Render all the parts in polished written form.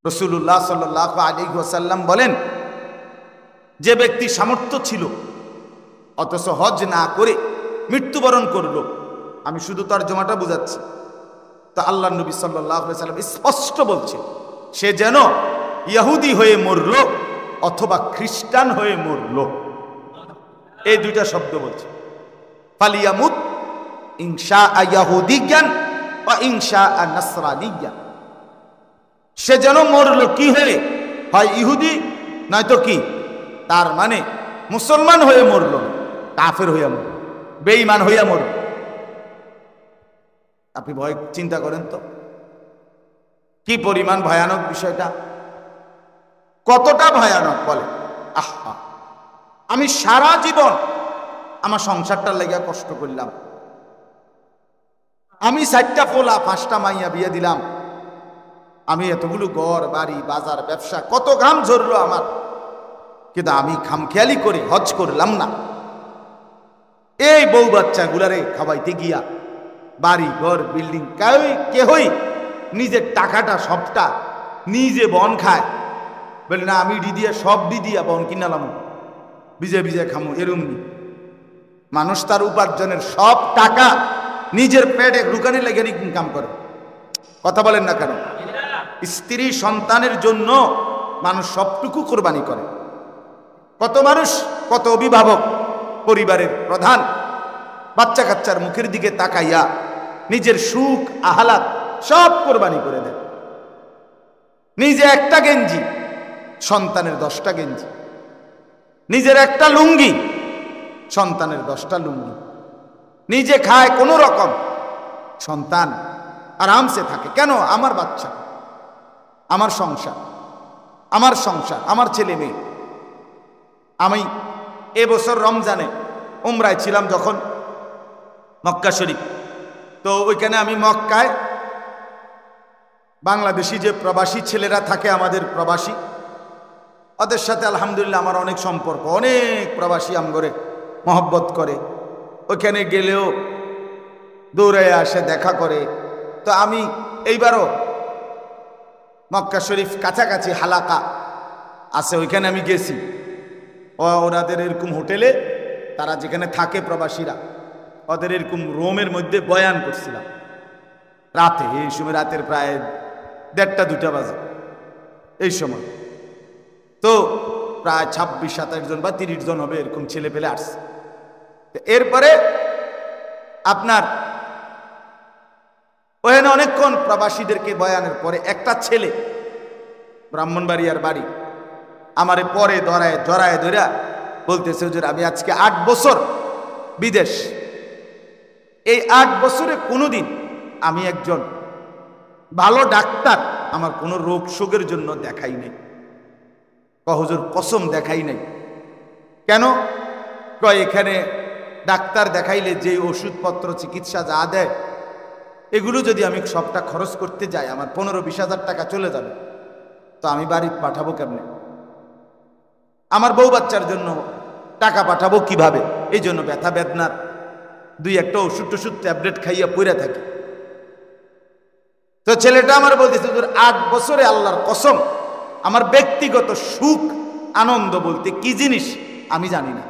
রাসূলুল্লাহ সাল্লাল্লাহু আলাইহি ওয়াসাল্লাম বলেন, যে ব্যক্তি সামর্থ্য ছিল অথচ হজ না করে মৃত্যুবরণ করলো, আমি শুধু তর্জমাটা বুঝাচ্ছি, তো আল্লাহর নবী সাল্লাল্লাহু আলাইহি ওয়াসাল্লাম স্পষ্ট বলছে সে যেন ইহুদি হয়ে মরলো অথবা খ্রিস্টান হয়ে মরলো। এই দুইটা শব্দ বলছে, ফালিয়ামুত ইনশা ইয়াহুদিয়ান ওয়া ইনশা নাসরানিয়ান। সে যেন মরলো কি হয়ে, হয় ইহুদি নয়তো কি, তার মানে মুসলমান হয়ে মরলো, কাফের হইয়া মরল, বেঈমান হইয়া মরল। আপনি ভয় চিন্তা করেন তো কি পরিমাণ ভয়ানক বিষয়টা, কতটা ভয়ানক বলে। আহা, আমি সারা জীবন আমার সংসারটার লেগে কষ্ট করলাম, আমি 4টা পোলা 5টা মাইয়া বিয়ে দিলাম, আমি এতগুলো ঘর বাড়ি বাজার ব্যবসা কত ঘাম ঝরলো আমার, কিন্তু আমি খামখেয়ালি করে হজ করলাম না। এই বউ বাচ্চা গুলারে খাওয়াইতে গিয়া বাড়ি ঘর বিল্ডিং কেহই নিজের টাকাটা সবটা নিজে বন খায়, বলে না আমি দিয়া সব দিয়া বন কিনালাম, বিজে বিজে খামো, এরম নি। মানুষ তার উপার্জনের সব টাকা নিজের পেটে ঢুকানি লেগে ইনকাম করে। কথা বলেন না কেন? স্ত্রী সন্তানের জন্য মানুষ সবটুকু কোরবানি করে। কত মানুষ, কত অভিভাবক, পরিবারের প্রধান বাচ্চা কাচ্চার মুখের দিকে তাকাইয়া নিজের সুখ আহ্লাদ সব কোরবানি করে দেয়। নিজে একটা গেঞ্জি, সন্তানের 10টা গেঞ্জি, নিজের একটা লুঙ্গি, সন্তানের 10টা লুঙ্গি, নিজে খায় কোনো রকম, সন্তান আরামসে থাকে। কেন? আমার বাচ্চা, আমার সংসার, আমার ছেলে মেয়ে। আমি এবছর রমজানে উমরায় ছিলাম যখন মক্কা শরীফ, তো ওইখানে আমি মক্কায় বাংলাদেশি যে প্রবাসী ছেলেরা থাকে, আমাদের প্রবাসী, ওদের সাথে আলহামদুলিল্লাহ আমার অনেক সম্পর্ক, অনেক প্রবাসী আমগরে মহব্বত করে, ওইখানে গেলেও দৌড়ে আসে, দেখা করে। তো আমি এইবারও মক্কা শরীফ কাছাকাছি হালাকা আছে, ওইখানে আমি গেছি। ওনাদের এরকম হোটেলে তারা যেখানে থাকে প্রবাসীরা, ওদের এরকম রোমের মধ্যে বয়ান করছিলাম রাতে, এই সময় রাতের প্রায় 1:30-2টা বাজে এই সময়। তো প্রায় 26-27 জন বা 30 জন হবে এরকম ছেলে পেলে আসছে। এরপরে আপনার ওখানে অনেকক্ষণ প্রবাসীদেরকে বয়ানের পরে একটা ছেলে, ব্রাহ্মণবাড়িয়ার বাড়ি, আমারে পরে জড়ায় ধরা বলতেছে, হুজুর আমি আজকে 8 বছর বিদেশ, এই 8 বছরে কোনোদিন আমি একজন ভালো ডাক্তার আমার কোনো রোগ শোকের জন্য দেখাই নাই। হুজুর কসম দেখাই নাই। কেন? কয় এখানে ডাক্তার দেখাইলে যে ওষুধপত্র চিকিৎসা যা দেয়, এগুলো যদি আমি সবটা খরচ করতে যাই আমার 15-20 হাজার টাকা চলে যাবে, তো আমি বাড়ি পাঠাবো কেমনে? আমার বউ বাচ্চার জন্য টাকা পাঠাবো কিভাবে? এই জন্য ব্যথা বেদনার 2-1টা ওষুধ টষুধ ট্যাবলেট খাইয়া পড়ে থাকি। তো ছেলেটা আমার বলতেছে, 8 বছরে আল্লাহর কসম আমার ব্যক্তিগত সুখ আনন্দ বলতে কি জিনিস আমি জানি না,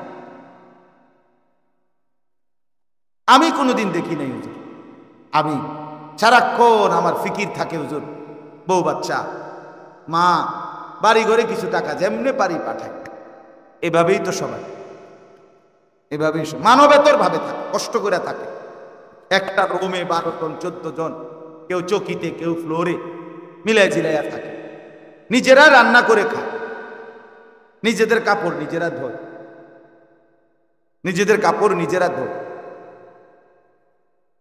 আমি কোনোদিন দেখি নাই হুজুর। আমি সারাক্ষণ আমার ফিকির থাকে হুজুর, বউ বাচ্চা, মা, বাড়ি ঘরে কিছু টাকা যেমনে পারি পাঠায়। এভাবেই তো সবাই, এভাবেই মানবেতর ভাবে থাকে, কষ্ট করে থাকে। একটা রুমে 12 জন 14 জন, কেউ চকিতে কেউ ফ্লোরে মিলাই ঝিলাইয়া থাকে, নিজেরা রান্না করে খায়, নিজেদের কাপড় নিজেরা ধোয়, নিজেদের কাপড় নিজেরা ধোয়।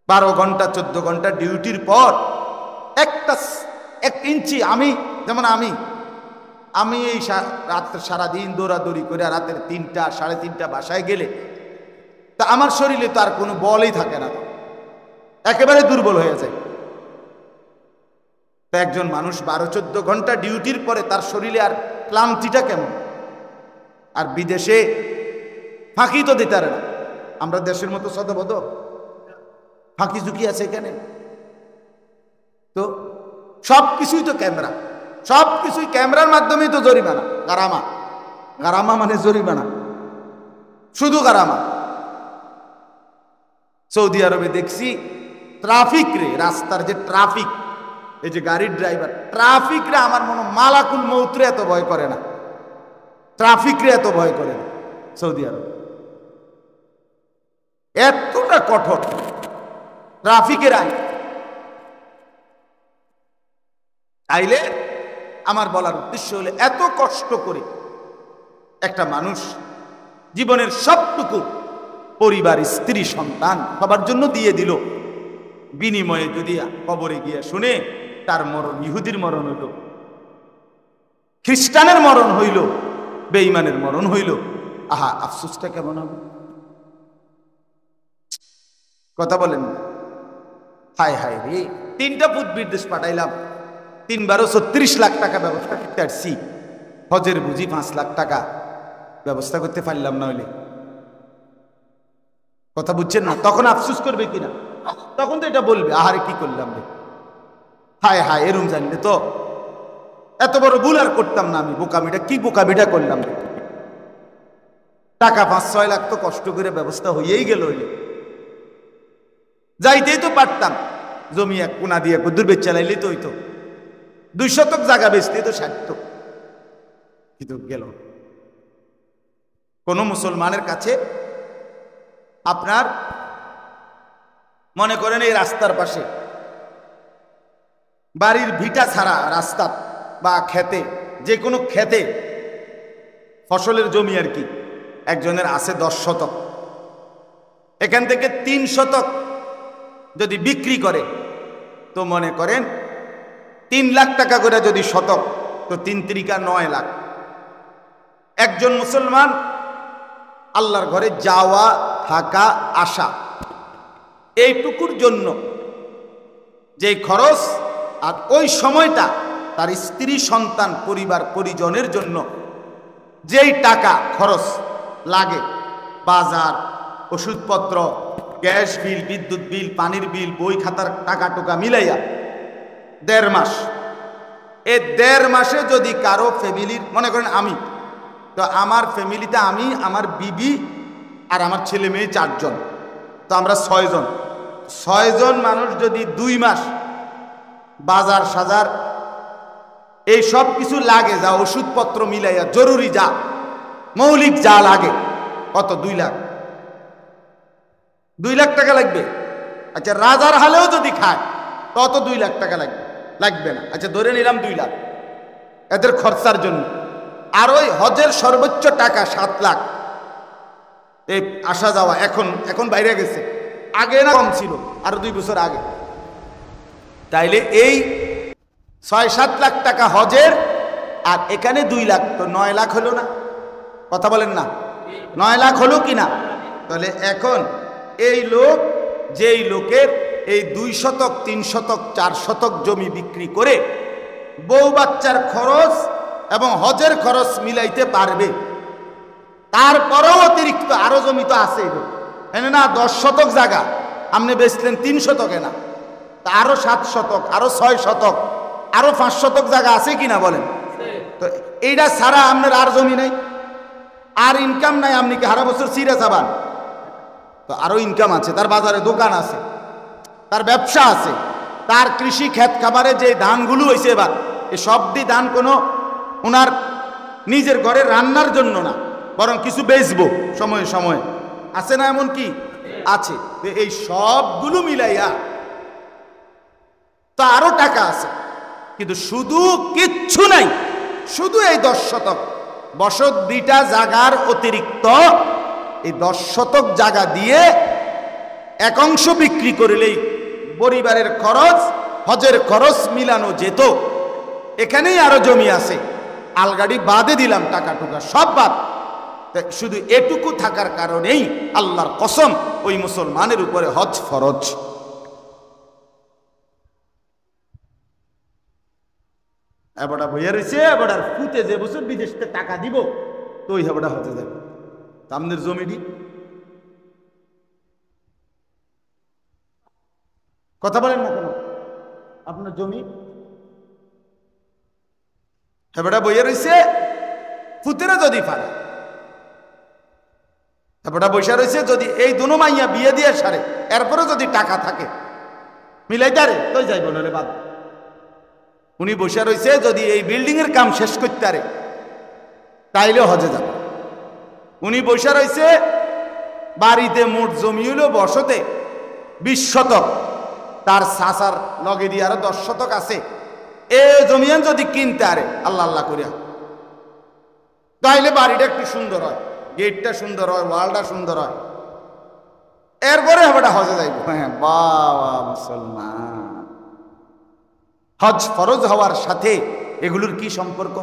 12 ঘন্টা 14 ঘন্টা ডিউটির পর 1 ইঞ্চি, আমি যেমন আমি এই রাত্রে সারাদিন দৌড়াদৌড়ি করে রাতের 3টা 3:30 বাসায় গেলে তা আমার শরীরে তো আর কোনো বলই থাকে না, একেবারে দুর্বল হয়ে যায়। তো একজন মানুষ 12-14 ঘন্টা ডিউটির পরে তার শরীরে আর ক্লান্তিটা কেমন? আর বিদেশে ফাঁকি তো দিতে পারে না, আমরা দেশের মতো সদবদ ফাঁকি ঝুঁকি আছে এখানে, তো সব কিছুই তো ক্যামেরা, সব কিছুই ক্যামেরার মাধ্যমেই তো জরিমানা, গারামা। গারামা মানে জরিমানা, শুধু গারামা। সৌদি আরবে দেখছি ট্রাফিক রে, রাস্তার যে ট্রাফিক, এই যে গাড়ির ড্রাইভার, ট্রাফিক রে আমার মনে মালাকুল মৌতরে এত ভয় করে না, ট্রাফিক রে এত ভয় করে না সৌদি আরব। এতটা কঠোর ট্রাফিকের আইন। আইলে আমার বলার উদ্দেশ্য হলে, এত কষ্ট করে একটা মানুষ জীবনের সবটুকু পরিবার, স্ত্রী, সন্তান সবার জন্য দিয়ে দিল, বিনিময়ে যদি কবরে গিয়ে শুনে তার মরণ ইহুদির মরণ হইল, খ্রিস্টানের মরণ হইল, বেঈমানের মরণ হইল, আহা আফসোসটা কেমন হবে? কথা বলেন না? হায় হায় রে, 3টা পুত বিদেশ পাঠাইলাম, 3বারও 36 লাখ টাকা ব্যবস্থা করতে পারছি, হজের বুঝি 5 লাখ টাকা ব্যবস্থা করতে পারলাম না হইলে। কথা বুঝছেন না? তখন আফসোস করবে কিনা? তখন তো এটা বলবে, আহারে কি করলাম রে, হায় হায় এরম জানলে তো এত বড় ভুল আর করতাম না আমি, বোকামিটা কি বোকামিটা করলাম রে। টাকা 5-6 লাখ তো কষ্ট করে ব্যবস্থা হয়েই গেল, হইলে যাইতেই তো পারতাম, জমি এক কোনা দিয়ে কদ্দুর বেচ চালাইলেই তো হইতো, 2 শতক জায়গা বেচতে তো সারত, কিন্তু গেল। কোন মুসলমানের কাছে আপনার মনে করেন এই রাস্তার পাশে বাড়ির ভিটা ছাড়া রাস্তা বা খেতে, যে কোনো খেতে ফসলের জমি আর কি, একজনের আছে 10 শতক, এখান থেকে 3 শতক যদি বিক্রি করে তো মনে করেন 3 লাখ টাকা করে যদি শতক, তো 3 × 9 লাখ। একজন মুসলমান আল্লাহর ঘরে যাওয়া, থাকা, আসা, এইটুকুর জন্য যে খরচ, আর ওই সময়টা তার স্ত্রী, সন্তান, পরিবার পরিজনের জন্য যেই টাকা খরচ লাগে, বাজার, ওষুধপত্র, গ্যাস বিল, বিদ্যুৎ বিল, পানির বিল, বই খাতার টাকা টুকা মিলাইয়া 1.5 মাস, এই 1.5 মাসে যদি কারো ফ্যামিলির, মনে করেন আমি, তো আমার ফ্যামিলিতে আমি, আমার বিবি আর আমার ছেলে মেয়ে 4 জন, তো আমরা 6 জন। 6 জন মানুষ যদি 2 মাস বাজার সাজার এই সব কিছু লাগে, যা ওষুধপত্র মিলাইয়া জরুরি যা মৌলিক যা লাগে, কত? 2 লাখ। 2 লাখ টাকা লাগবে। আচ্ছা রাজার হালেও যদি খায় তত 2 লাখ টাকা লাগবে, লাগবে না? আচ্ছা ধরে নিলাম 2 লাখ এদের খরচার জন্য। আর ওই হজের সর্বোচ্চ টাকা 7 লাখ, এই আসা যাওয়া, এখন বাইরে গেছে, আগে না কম ছিল, আরো 2 বছর আগে। তাইলে এই 6-7 লাখ টাকা হজের, আর এখানে 2 লাখ, তো 9 লাখ হলো না? কথা বলেন না? 9 লাখ হলো কিনা? তাহলে এখন এই লোক, যেই লোকের এই 2 শতক, 3 শতক, 4 শতক জমি বিক্রি করে বউ বাচ্চার খরচ এবং হজের খরচ মিলাইতে পারবে, তারপরেও অতিরিক্ত আরো জমি তো আছে এনে না, 10 শতক জায়গা আপনি বেচলেন 3 শতকে না, তা আরো 7 শতক, আরো 6 শতক, আরো 5 শতক জায়গা আছে কিনা বলেন? তো এইটা ছাড়া আপনার আর জমি নাই, আর ইনকাম নাই, আপনি কি সারা বছর চিড়ে চাবান? তো আরো ইনকাম আছে, তার বাজারে দোকান আছে, তার ব্যবসা আছে, তার কৃষি ক্ষেত খাবারে যে ধানগুলো হয়েছে এবার, এ সব দিয়ে ধান কোনো ওনার নিজের ঘরে রান্নার জন্য না, বরং কিছু বেচবো সময়ে সময়ে, আছে না? এমন কি আছে? তো এই সবগুলো মিলাইয়া তা আরো টাকা আছে, কিন্তু শুধু কিচ্ছু নাই, শুধু এই 10 শতক বসত দুইটা জায়গার অতিরিক্ত এই 10 শতক জায়গা দিয়ে এক অংশ বিক্রি করলেই পরিবারের খরচ, হজের খরচ মিলানো যেত। এখানেই আরো জমি আছে, আলগাড়ি বাদে দিলাম, টাকা টুকা সব বাদ, শুধু এটুকু থাকার কারণেই আল্লাহর কসম ওই মুসলমানের উপরে হজ ফরজ। এবারটা বইয়া রয়েছে, এবারটার ফুটে যে বছর বিদেশ থেকে টাকা দিব তো ওই হেবাটা হতে যাবে। আপনাদের জমিটি, কথা বলেন না কেন? আপনার জমি হেবেটা বইয়ে রয়েছে ফুতেরা যদি পারে, হেবেটা বসে রয়েছে যদি এই দুনো মাইয়া বিয়ে দিয়ে সারে, এরপরে যদি টাকা থাকে মিলাই দারে তো যাইব, নলে বাদ। উনি বসে রয়েছে যদি এই বিল্ডিং এর কাম শেষ করতে পারে তাইলে হজে যাবে। উনি বসে রয়েছে বাড়িতে মোট জমি হলো বসতে 20 শতক, তার সাসার লগে দিয়ে আরো 10 শতক আছে, এ জমিয়ান যদি কিনতে আরে আল্লাহ আল্লাহ করিয়া তাইলে বাড়িটা একটু সুন্দর হয়, গেটটা সুন্দর হয়, ওয়ালটা সুন্দর হয়, এরপরে হেবেটা হজে যাইব। হ্যাঁ বাবা মুসলমান, হজ ফরজ হওয়ার সাথে এগুলোর কি সম্পর্ক?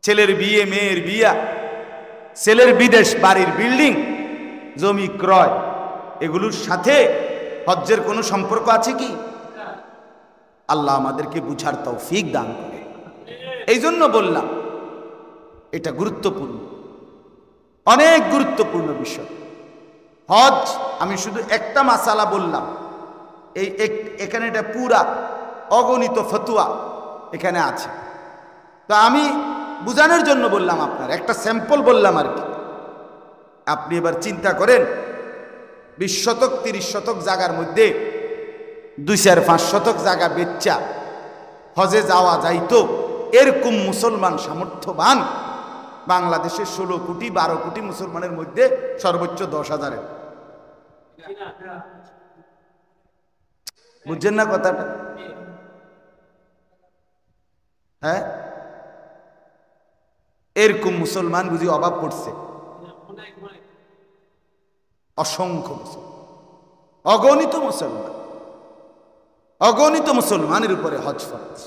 ছেলের বিয়ে, মেয়ের বিয়া, ছেলের বিদেশ, বাড়ির বিল্ডিং, জমি ক্রয়, এগুলোর সাথে হজ্জের কোনো সম্পর্ক আছে কি? আল্লাহ আমাদেরকে বুঝার তৌফিক দান করে। এই জন্য বললাম এটা গুরুত্বপূর্ণ, অনেক গুরুত্বপূর্ণ বিষয় হজ। আমি শুধু একটা মাসালা বললাম, এখানে এটা পুরা অগণিত ফতুয়া এখানে আছে, তো আমি বুঝানোর জন্য বললাম, আপনার একটা স্যাম্পল বললাম আর কি। আপনি এবার চিন্তা করেন 20 শতক 30 শতক জায়গার মধ্যে 2-4-5 শতক জায়গা বেচ্চা হজে যাওয়া যাইতো, এরকম মুসলমান সামর্থ্যবান বাংলাদেশে 16 কোটি 12 কোটি মুসলমানের মধ্যে সর্বোচ্চ 10,000। বুঝছেন না কথাটা? হ্যাঁ, এরকম মুসলমান বুঝি অভাব পড়ছে? অসংখ্য মুসলমান, অগণিত মুসলমান, অগণিত মুসলমানের উপরে হজ ফরজ,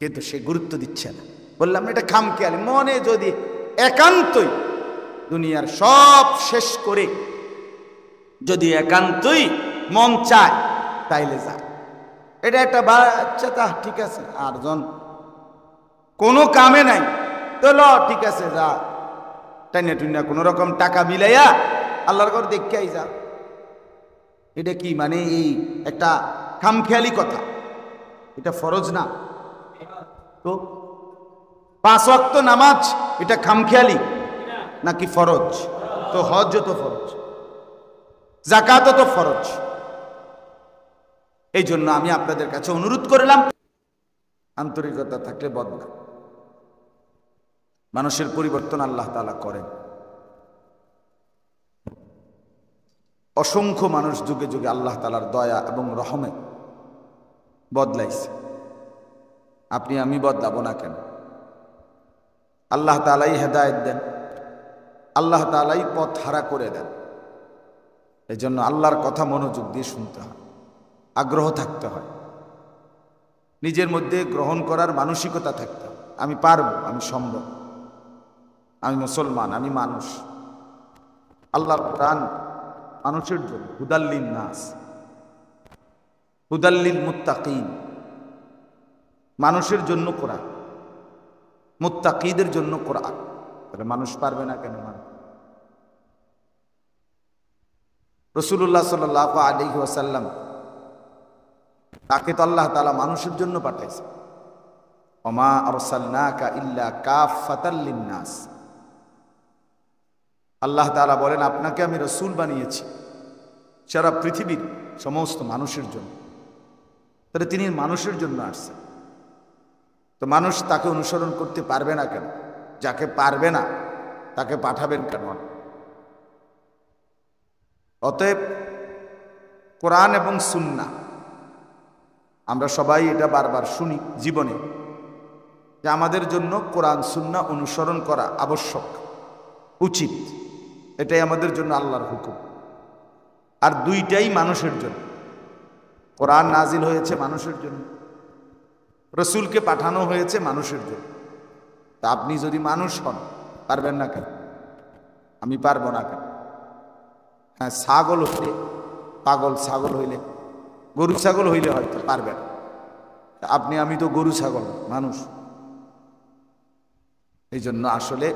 কিন্তু সে গুরুত্ব দিচ্ছে না। বললাম এটা খামখেয়ালি, মনে যদি একান্তই দুনিয়ার সব শেষ করে যদি একান্তই মন চায় তাইলে যায়। এটা একটা বাচ্চা, তা ঠিক আছে, আর জন কোনো কামে নাই তো ল ঠিক আছে যা, টাইনা টুইনা কোনো রকম টাকা মিলাইয়া আল্লাহর ঘর দেখাই যা। এটা কি মানে এই একটা খামখেয়ালি কথা? এটা ফরজ না তো? 5 ওয়াক্ত নামাজ এটা খামখেয়ালি নাকি ফরজ? তো হজ তো ফরজ, যাকাত তো ফরজ। এই জন্য আমি আপনাদের কাছে অনুরোধ করলাম, আন্তরিকতা থাকলে বদলা, মানুষের পরিবর্তন আল্লাহ তাআলা করেন। অসংখ্য মানুষ যুগে যুগে আল্লাহ তাআলার দয়া এবং রহমে বদলাইছে, আপনি আমি বদলাবো না কেন? আল্লাহ তাআলাই হেদায়েত দেন, আল্লাহ তাআলাই পথ হারা করে দেন। এই জন্য আল্লাহর কথা মনোযোগ দিয়ে শুনতে হয়, আগ্রহ থাকতে হয়, নিজের মধ্যে গ্রহণ করার মানসিকতা থাকতে হয়। আমি পারবো, আমি সম্ভব, আমি মুসলমান, আমি মানুষ। আল্লাহর কোরআন মানুষের জন্য, হুদাল্লিন নাস, হুদাল্লিল মুত্তাকিন, মানুষের জন্য কোরআন, মুত্তাকিদের জন্য কোরআন। তাহলে মানুষ পারবে না কেন? রাসূলুল্লাহ সাল্লাল্লাহু আলাইহি ওয়াসাল্লাম, তাকে তো আল্লাহ তাআলা মানুষের জন্য পাঠাইছে। ওমা আরসালনাকা ইল্লা কাফাতাল লিন্নাস। আল্লাহ তাআলা বলেন, আপনাকে আমি রাসূল বানিয়েছি সারা পৃথিবীর সমস্ত মানুষের জন্য। তাহলে তিনি মানুষের জন্য আসছেন, তো মানুষ তাকে অনুসরণ করতে পারবে না কেন? যাকে পারবে না তাকে পাঠাবেন কেন? অতএব কোরআন এবং সুন্নাহ, আমরা সবাই এটা বারবার শুনি জীবনে, যে আমাদের জন্য কোরআন সুন্নাহ অনুসরণ করা আবশ্যক, উচিত। এটাই আমাদের জন্য আল্লাহর হুকুম। আর দুইটাই মানুষের জন্য। কোরআন নাজিল হয়েছে মানুষের জন্য, রসুলকে পাঠানো হয়েছে মানুষের জন্য। তা আপনি যদি মানুষ হন, পারবেন না কেন? আমি পারবো না কেন? হ্যাঁ, ছাগল হইলে, পাগল ছাগল হইলে, গরু ছাগল হইলে হয়তো পারবেন। আপনি আমি তো গরু ছাগল মানুষ। এই জন্য আসলে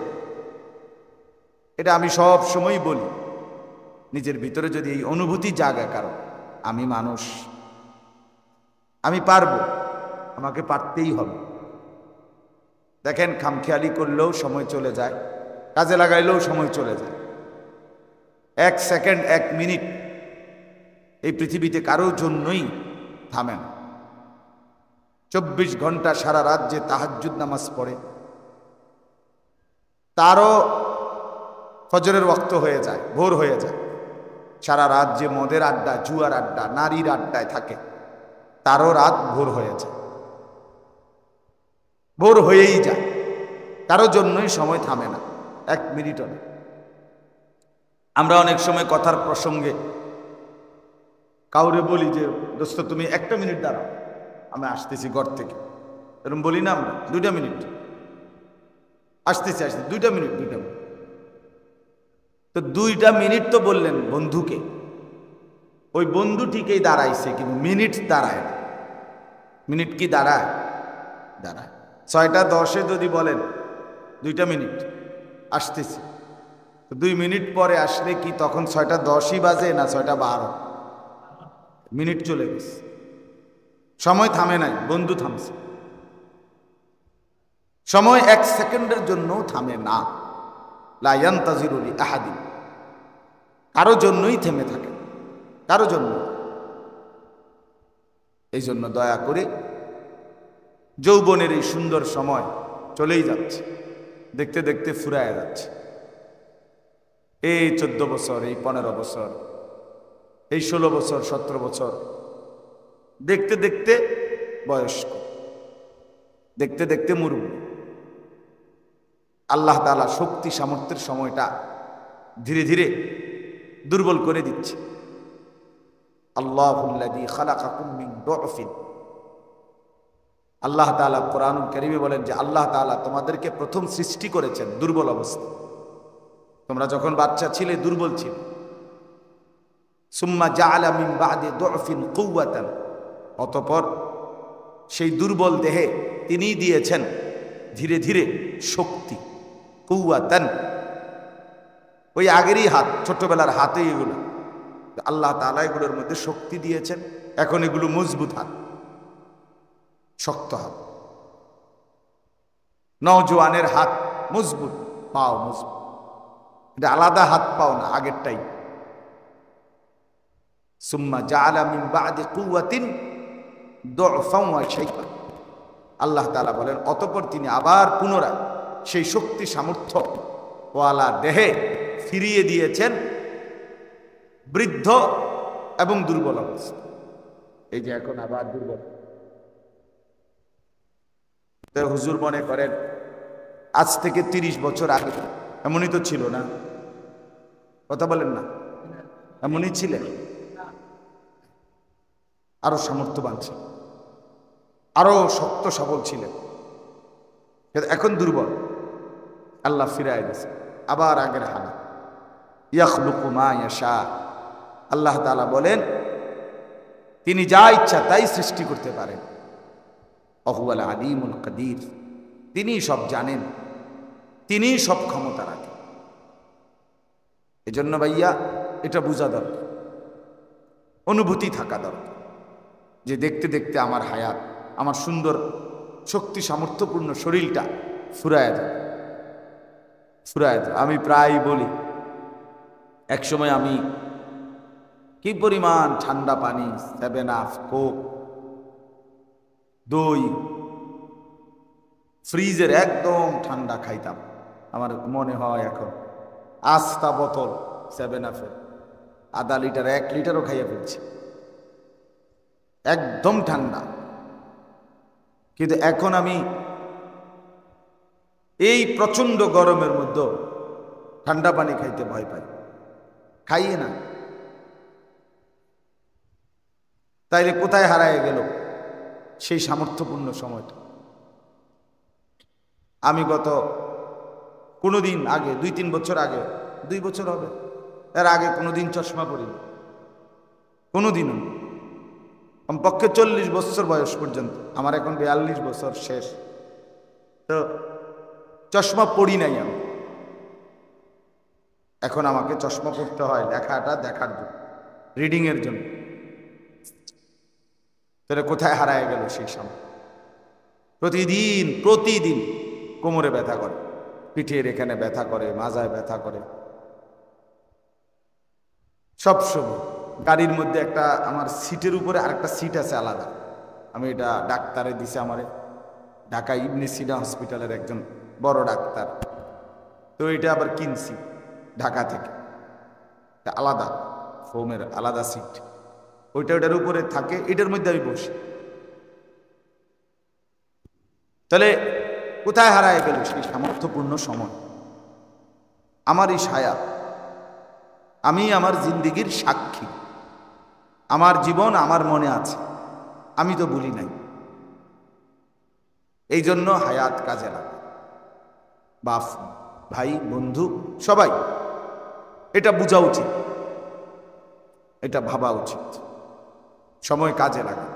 এটা আমি সব সময় বলি, নিজের ভিতরে যদি এই অনুভূতি জাগে, কারণ আমি মানুষ, আমি পারবো, আমাকে পারতেই হবে। দেখেন খামখেয়ালি করলেও সময় চলে যায়, কাজে লাগাইলেও সময় চলে যায়। 1 সেকেন্ড 1 মিনিট এই পৃথিবীতে কারোর জন্যই থামে না। 24 ঘন্টা সারা রাত যে তাহাজ্জুদ নামাজ পড়ে তারও ফজরের ওয়াক্ত হয়ে যায়, ভোর হয়ে যায়। সারা রাত যে মদের আড্ডা, জুয়ার আড্ডা, নারীর আড্ডায় থাকে তারও রাত ভোর হয়ে যায়, ভোর হয়েই যায়। কারোর জন্যই সময় থামে না, 1 মিনিটও না। আমরা অনেক সময় কথার প্রসঙ্গে কাউরে বলি যে দোস্ত তুমি 1 মিনিট দাঁড়াও, আমি আসতেছি ঘর থেকে, এরকম বলি না আমরা? 2 মিনিট আসতেছি 2 মিনিট। তো 2 মিনিট তো বললেন বন্ধুকে, ওই বন্ধু ঠিকই দাঁড়াইছে, কিন্তু মিনিট দাঁড়ায় না। মিনিট কি দাঁড়ায়? দাঁড়ায়। 6টা 10-এ যদি বলেন 2 মিনিট আসতেছি, তো 2 মিনিট পরে আসলে কি তখন 6টা 10ই বাজে না 6টা 12? মিনিট চলে গেছে, সময় থামে নাই, বন্ধু থামছে। সময় 1 সেকেন্ডের জন্যও থামে না। লা ইয়ান্তাজিরু লি আহাদিন, কারো জন্যই থেমে থাকে, কারো জন্য। এই জন্য দয়া করে, যৌবনের এই সুন্দর সময় চলেই যাচ্ছে, দেখতে দেখতে ফুরায় যাচ্ছে। এই 14 বছর, এই 15 বছর, এই 16 বছর, 17 বছর, দেখতে দেখতে বয়স্ক, দেখতে দেখতে মুরুব্বি। আল্লাহ তাআলা শক্তি সামর্থ্যের সময়টা ধীরে ধীরে দুর্বল করে দিচ্ছে। আল্লাহুল্লাযী খালাকাকুম মিন দুআফিন, আল্লাহ তাআলা কোরআনুল কারীমে বলেন যে আল্লাহ তাআলা তোমাদেরকে প্রথম সৃষ্টি করেছেন দুর্বল অবস্থা। তোমরা যখন বাচ্চা ছিলে দুর্বল ছিলে। সুম্মা জাআলা মিন বা'দি দুআফিন কুওয়াতান, অতঃপর সেই দুর্বল দেহে তিনি দিয়েছেন ধীরে ধীরে শক্তি। কুওয়াতান, ওই আগেরই হাত, ছোটবেলার হাতে এগুলো, আল্লাহ তাআলা এগুলোর মধ্যে শক্তি দিয়েছেন। এখন এগুলো মজবুত হাত, শক্ত হাত। নওজোয়ানের হাত মজবুত, পাও মজবুত, এটা আলাদা হাত পাও না, আগেরটাই। সুম্মা জাআলা মিন বা'দি কুওয়াতিন দুআফান ওয়া শাইবা, আল্লাহ তাআলা বলেন অতঃপর তিনি আবার পুনরায় সেই শক্তি সামর্থ্য ওয়ালা দেহে ফিরিয়ে দিয়েছেন বৃদ্ধ এবং দুর্বল অবস্থা। এই যে এখন আবার দুর্বল। হুজুর মনে করেন আজ থেকে 30 বছর আগে এমনই তো ছিল না? কথা বলেন না? এমনই ছিলেন? আরো সামর্থ্যবান ছিল, আরো শক্ত সবল ছিলেন। এখন দুর্বল, আল্লাহ ফিরায় দিয়েছে আবার আগের হালাত। ইয়াখলুকু মা ইয়াশা, আল্লাহ তাআলা বলেন তিনি যা ইচ্ছা তাই সৃষ্টি করতে পারেন। ওয়াহুয়াল আলিমুল কাদির, তিনি সব জানেন, তিনি সব ক্ষমতা রাখেন। এজন্য ভাইয়া এটা বোঝা দরকার, অনুভূতি থাকা দরকার যে দেখতে দেখতে আমার হায়াত, আমার সুন্দর শক্তি সামর্থ্যপূর্ণ শরীরটা ফুরায় যায়, ফুরায় যায়। আমি প্রায় বলি, একসময় আমি কি পরিমাণ ঠান্ডা পানি, 7 আপ, কোক, দই, ফ্রিজের একদম ঠান্ডা খাইতাম। আমার মনে হয় এখন আস্তা বোতল 7 আপের আধা লিটার 1 লিটারও খাইয়া ফেলছি, একদম ঠান্ডা। কিন্তু এখন আমি এই প্রচন্ড গরমের মধ্যে ঠান্ডা পানি খাইতে ভয় পাই, খাইয়ে না। তাইলে কোথায় হারায় গেল সেই সামর্থ্যপূর্ণ সময়টা? আমি গত কোনোদিন আগে, 2-3 বছর আগে, 2 বছর হবে, এর আগে কোনোদিন চশমা পরিনি, কোনোদিনও। কমপক্ষে 40 বছর বয়স পর্যন্ত, আমার এখন 42 বছর শেষ, তো চশমা পড়ি নাই আমি। এখন আমাকে চশমা পড়তে হয় লেখাটা দেখার জন্য, রিডিংয়ের জন্য। তাহলে কোথায় হারায় গেল সেই সময়? প্রতিদিন প্রতিদিন কোমরে ব্যথা করে, পিঠের এখানে ব্যথা করে, মাজায় ব্যথা করে সব সময়। গাড়ির মধ্যে একটা আমার সিটের উপরে আরেকটা সিট আছে আলাদা, আমি এটা ডাক্তারে দিছে আমারে, ঢাকা ইবনে সিনা হসপিটালের একজন বড় ডাক্তার, তো এটা আবার কিনছি ঢাকা থেকে, আলাদা ফোমের আলাদা সিট, ওইটার উপরে থাকে, এটার মধ্যে আমি বসি। তাহলে কোথায় হারায় গেল সেই সামর্থ্যপূর্ণ সময়? আমার এই ছায়া, আমি আমার জিন্দিগির সাক্ষী, আমার জীবন আমার মনে আছে, আমি তো ভুলি নাই। এই জন্য হায়াত কাজে লাগে। বাপ, ভাই, বন্ধু সবাই এটা বোঝা উচিত, এটা ভাবা উচিত, সময় কাজে লাগে।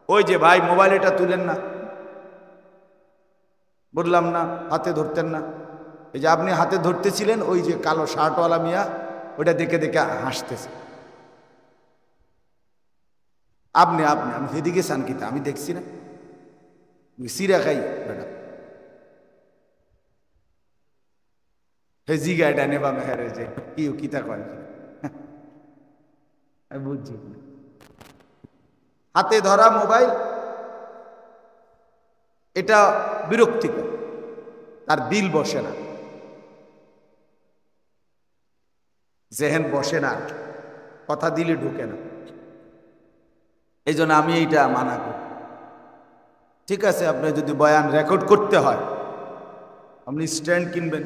ওই যে ভাই মোবাইল এটা তুলেন না, বললাম না হাতে ধরতেন না, এই যে আপনি হাতে ধরতেছিলেন, ওই যে কালো শার্টওয়ালা মিয়া ওটা দেখে দেখে হাসতেছে। আপনি আপনি আমি সেদিকে সানকিতা আমি দেখছি না, সিরা খাই বেটা হেজি গাইডা নেবা মেহারে যে কি কিতা কয় আমি বুঝছি। হাতে ধরা মোবাইল এটা বিরক্তিকর, তার দিল বসে না, জেহেন বসে না, কথা দিলে ঢুকে না। এই জন্য আমি এইটা মানা করি। ঠিক আছে, আপনি যদি বয়ান রেকর্ড করতে হয় আপনি স্ট্যান্ড কিনবেন,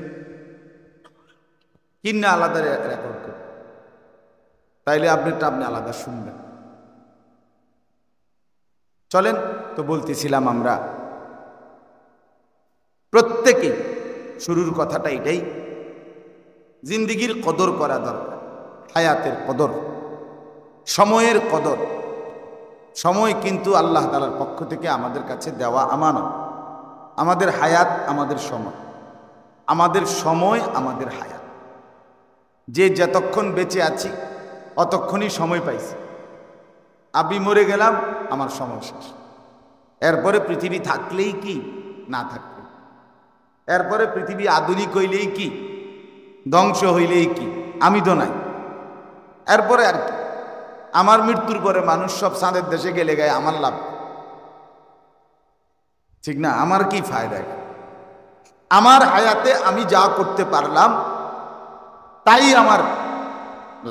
কিনে আলাদা রেকর্ড করবেন, তাইলে আপনিটা আপনি আলাদা শুনবেন। চলেন তো, বলতেছিলাম আমরা প্রত্যেকেই, শুরুর কথাটা এটাই, জিন্দিগির কদর করা দরকার, হায়াতের কদর, সময়ের কদর। সময় কিন্তু আল্লাহ তাআলার পক্ষ থেকে আমাদের কাছে দেওয়া আমানত। আমাদের হায়াত আমাদের সময়, আমাদের সময় আমাদের হায়াত। যে যতক্ষণ বেঁচে আছি অতক্ষণই সময় পাইছি। আমি মরে গেলাম, আমার সময় শেষ। এরপরে পৃথিবী থাকলেই কি, না থাকলে, এরপরে পৃথিবী আধুনিক হইলেই কি, ধ্বংস হইলেই কি, আমি তো নাই। এরপরে আর কি, আমার মৃত্যুর পরে মানুষ সব চাঁদের দেশে গেলে গায়ে আমার লাভ, ঠিক না? আমার কি ফায়দা? আমার হায়াতে আমি যা করতে পারলাম তাই আমার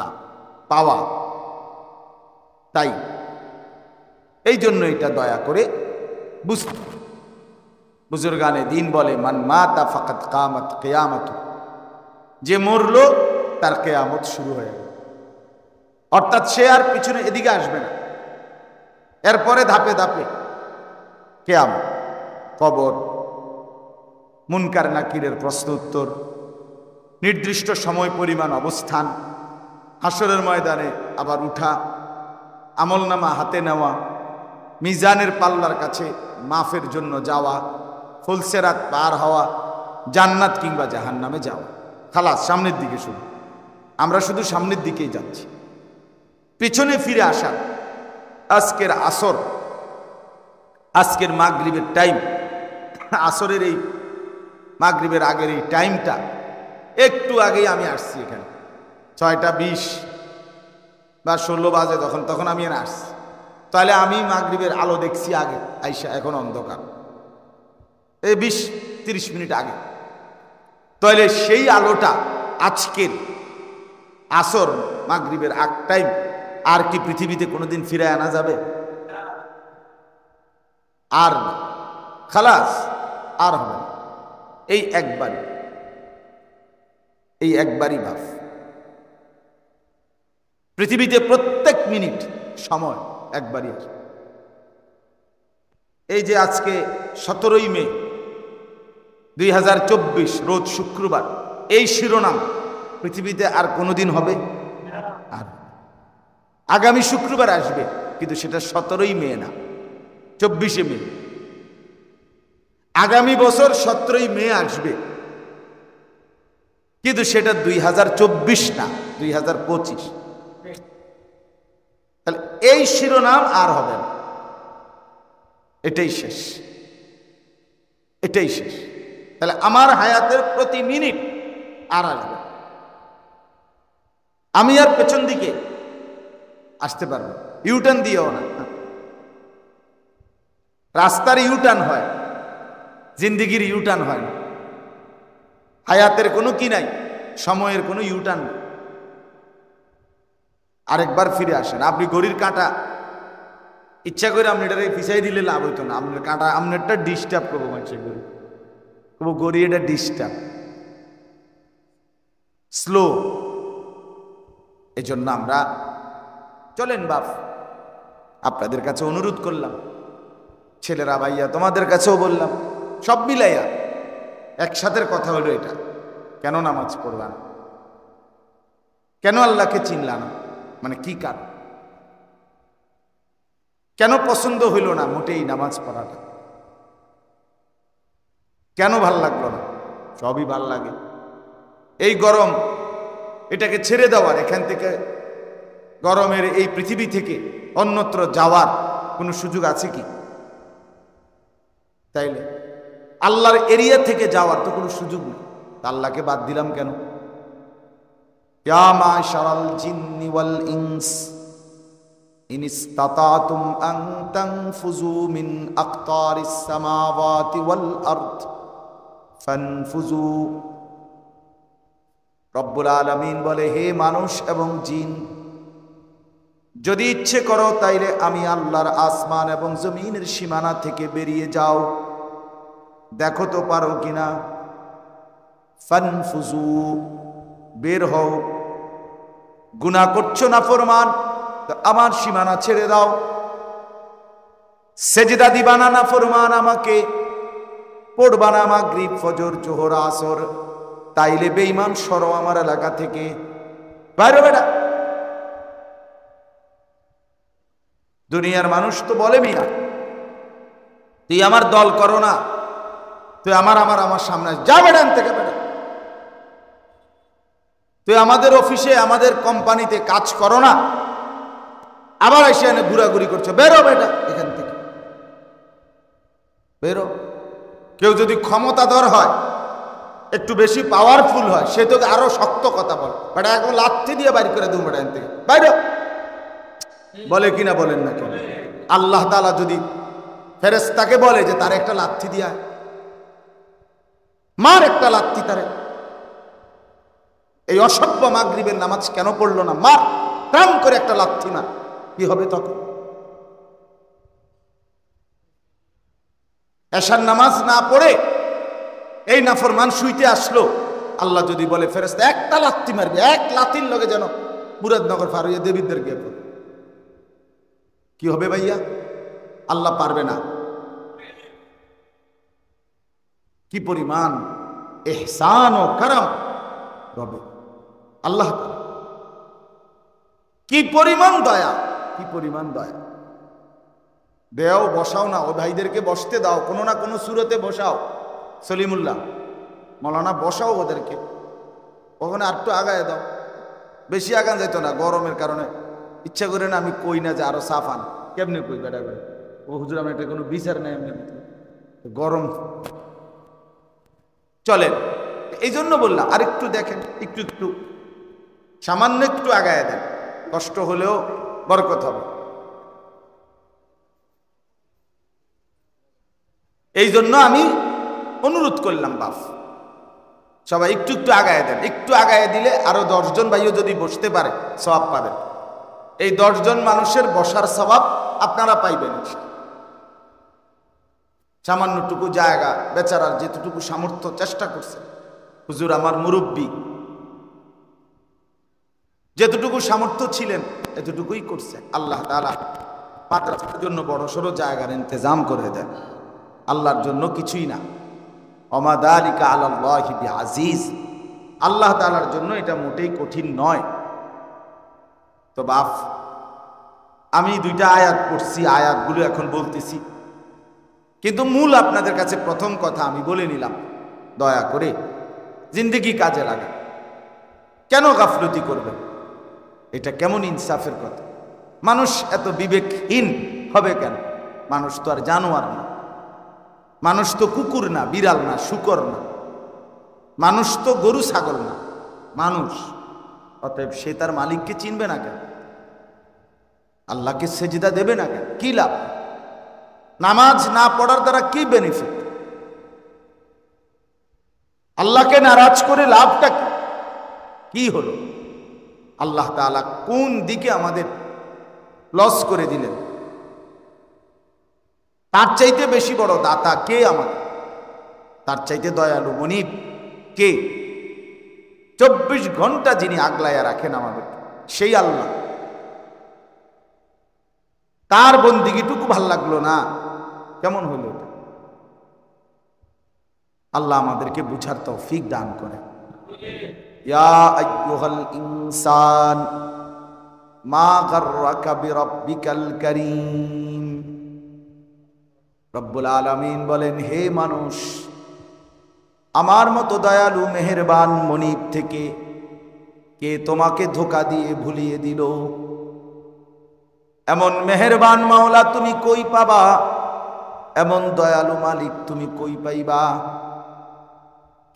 লাভ, পাওয়া। তাই এই জন্য এটা দয়া করে বুঝতে। বুজুর্গানে দিন বলে, মান মাতা ফাকাত কামাত কিয়ামত, যে মরলো তার কিয়ামত শুরু হয়ে গেল। অর্থাৎ সে আর পিছনে এদিকে আসবে না, এরপরে ধাপে ধাপে কিয়ামত, কবর, মুনকার নাকিরের প্রশ্ন উত্তর, নির্দিষ্ট সময় পরিমাণ অবস্থান, হাসরের ময়দানে আবার উঠা, আমলনামা হাতে নেওয়া, মিজানের পাল্লার কাছে মাফের জন্য যাওয়া, ফুলসেরাত পার হওয়া, জান্নাত কিংবা জাহান্নামে যাওয়া। খালাস, সামনের দিকে শুধু, আমরা শুধু সামনের দিকেই যাচ্ছি, পিছনে ফিরে আসা। আজকের আসর, আজকের মাগরিবের টাইম, আসরের এই মাগরিবের আগের এই টাইমটা, একটু আগেই আমি আসছি এখানে, 6টা 20 বা 16 বাজে, তখন আমি এখানে আসছি। তাহলে আমি মাগরিবের আলো দেখছি আগে আইসা, এখন অন্ধকার, এই 20-30 মিনিট আগে। তাহলে সেই আলোটা আজকের আসর মাগরিবের আগ টাইম আর কি পৃথিবীতে কোনোদিন ফিরে আনা যাবে? আর খালাস, আর হবে না। এই একবারই বাস। পৃথিবীতে প্রত্যেক মিনিট সময় একবারই আসে। এই যে আজকে 17ই মে 2024, রোজ শুক্রবার, এই শিরোনাম পৃথিবীতে আর কোনোদিন হবে? আর আগামী শুক্রবার আসবে, কিন্তু সেটা 17ই মে না, 24শে মে। আগামী বছর 17ই মে আসবে, কিন্তু সেটা 2024 না, 2025। তাহলে এই শিরোনাম আর হবে না, এটাই শেষ, এটাই শেষ। তাহলে আমার হায়াতের প্রতি মিনিট আর আসবে, আমি আর পেছন দিকে আসতে পারবো, ইউটার্ন দিয়েও না। রাস্তার ইউটার্ন হয়, জিন্দিগির ইউটার্ন হয় না। হায়াতের কোনো কি নাই, সময়ের কোনো ইউটার্ন নেই। আরেকবার ফিরে আসেন। আপনি ঘড়ির কাঁটা ইচ্ছা করে আপনি এটারে পিছাই দিলে লাভ হইতো না। আপনার কাঁটা আপনারটা ডিস্টার্ব করবো, মানুষের ঘড়ি করবো, ঘড়ি এটা ডিস্টার্ব, স্লো। এই জন্য আমরা চলেন বাপ, আপনাদের কাছে অনুরোধ করলাম, ছেলেরা ভাইয়া তোমাদের কাছেও বললাম, সব মিলাইয়া একসাথের কথা হলো এটা, কেন নামাজ পড়বা না, কেন আল্লাহকে চিনলা না, মানে কি কারণ, কেন পছন্দ হইল না মোটেই নামাজ পড়াটা, কেন ভাল লাগলো না? সবই ভাল লাগে। এই গরম, এটাকে ছেড়ে দেওয়ার, এখান থেকে গরমের এই পৃথিবী থেকে অন্যত্র যাওয়ার কোনো সুযোগ আছে কি? তাইলে আল্লাহর এরিয়া থেকে যাওয়ার তো কোনো সুযোগ নেই। আল্লাহকে বাদ দিলাম কেন? ইয়া মাশারাল জিন্নি ওয়াল ইনস ইন ইসতাতাতুম আন তানফুযু মিন আকতারিস সামাওয়াতি ওয়াল আরদ ফানফুযু। রব্বুল আলামিন বলে, হে মানুষ এবং জিন, যদি ইচ্ছে করো তাইলে আমি আল্লাহর আসমান এবং জমিনের সীমানা থেকে বেরিয়ে যাও, দেখো তো পারো কিনা। ফানফুজু, বের হও। গুনাহ করছো না ফরমান, তো আমার সীমানা ছেড়ে দাও। সেজদা দিবা না ফরমান আমাকে, পড়বা না মাগরিব ফজর জোহর আসর, তাইলে বেঈমান সরো আমার এলাকা থেকে, বাইরে বেটা। দুনিয়ার মানুষ তো বলে, মিয়া তুই আমার দল করো না, তুই আমার সামনে যা বেড়ান থেকে বেড়া, তুই আমাদের অফিসে আমাদের কোম্পানিতে কাজ করো না, আবার এসে এনে ঘুরাঘুরি করছো, বেরো বেটা এখান থেকে, বেরো। কেউ যদি ক্ষমতাধর হয়, একটু বেশি পাওয়ারফুল হয়, সে তোকে আরো শক্ত কথা বলে, বেটা একদম লাথি দিয়ে বাইর করে দেবো বেটা এখান থেকে, বাইরে। বলে কিনা বলেন না কেন? আল্লাহ তাআলা যদি ফেরেশতাকে বলে যে তার একটা লাথি দিয়া, মার একটা লাথি তারে, এই অসভ্য মাগরিবের নামাজ কেন পড়লো না, মার, প্রাণ করে একটা লাথি মার, কি হবে তখন? এশার নামাজ না পড়ে এই নাফরমান শুইতে আসলো, আল্লাহ যদি বলে ফেরেশতা একটা লাথি মারবে, এক লাথির লগে যেন মুরাদনগর ফারুইয়া দেবীদের গিয়ে পড়ে, কি হবে ভাইয়া? আল্লাহ পারবে না। কি পরিমাণ ইহসান ও করম রবে আল্লাহ, কি পরিমাণ দয়া, কি পরিমাণ দয়া। দেও, বসাও না, ও ভাইদেরকে বসতে দাও, কোনো না কোনো সুরতে বসাও। সলিমুল্লাহ মৌলানা বসাও ওদেরকে, ওখানে আর একটু আগায় দাও, বেশি আগান যাইতো না গরমের কারণে। ইচ্ছা করে না আমি কই না যে আরো সাফ আন, কেমনে কই বেটা বেটা, ও হুজুর আমার এটা কোনো বিচার নেই, এমনি গরম চলেন। এই জন্য বললাম আর একটু দেখেন, একটু সামান্য একটু আগায় দেন, কষ্ট হলেও বরকত হবে। এই জন্য আমি অনুরোধ করলাম, বাপ সবাই একটু আগায় দেন, একটু আগায় দিলে আরো 10 জন ভাইও যদি বসতে পারে সওয়াব পাবেন। এই 10 জন মানুষের বসার সওয়াব আপনারা পাইবেন। সামান্যটুকু জায়গা, বেচারার যেটুকু সামর্থ্য চেষ্টা করছে, হুজুর আমার মুরব্বী যেতটুকু সামর্থ্য ছিলেন এতটুকুই করছে। আল্লাহ তাআলা মাদ্রাসার জন্য বড় সড়ো জায়গার ইন্তজাম করে দেন, আল্লাহর জন্য কিছুই না। ওমা যালিকা আলাল্লাহি বিআজিজ, আল্লাহ তাআলার জন্য এটা মোটেই কঠিন নয়। তো বাপ, আমি 2টা আয়াত পড়ছি, আয়াতগুলো এখন বলতেছি, কিন্তু মূল আপনাদের কাছে প্রথম কথা আমি বলে নিলাম, দয়া করে জিন্দেগি কাজে লাগে। কেন গাফলতি করবেন? এটা কেমন ইনসাফের কথা? মানুষ এত বিবেকহীন হবে কেন? মানুষ তো আর জানোয়ার না। মানুষ তো কুকুর না, বিড়াল না, শূকর না, মানুষ তো গরু ছাগল না, মানুষ। অতএব সে তার মালিককে চিনবে না কেন? আল্লাহকে সেজদা দেবে না কেন? কি লাভ? নামাজ না পড়ার দ্বারা কি বেনিফিট? আল্লাহকে নারাজ করে লাভটা কি? কি হলো? আল্লাহ তাআলা কোন দিকে আমাদের লস করে দিলেন? তার চাইতে বেশি বড় দাতা কে আমাদের? তার চাইতে দয়ালু মনিব কে? 24 ঘন্টা যিনি আগলাইয়া রাখেন আমাদের, সেই আল্লাহ। তার বন্দিগিটুকু ভাল লাগলো না, কেমন হলো এটা? আল্লাহ আমাদেরকে বুঝার তৌফিক দান করে। ইয়া আইয়ুহাল ইনসান মা গাররাকা বিরাব্বিকাল কারীম। রব্বুল আলামিন বলেন, হে মানুষ, আমার মতো দয়ালু মেহেরবান মনিব থেকে কে তোমাকে ধোঁকা দিয়ে ভুলিয়ে দিল? এমন মেহেরবান মাওলা তুমি কই পাবা? এমন দয়ালু মালিক তুমি কই পাইবা?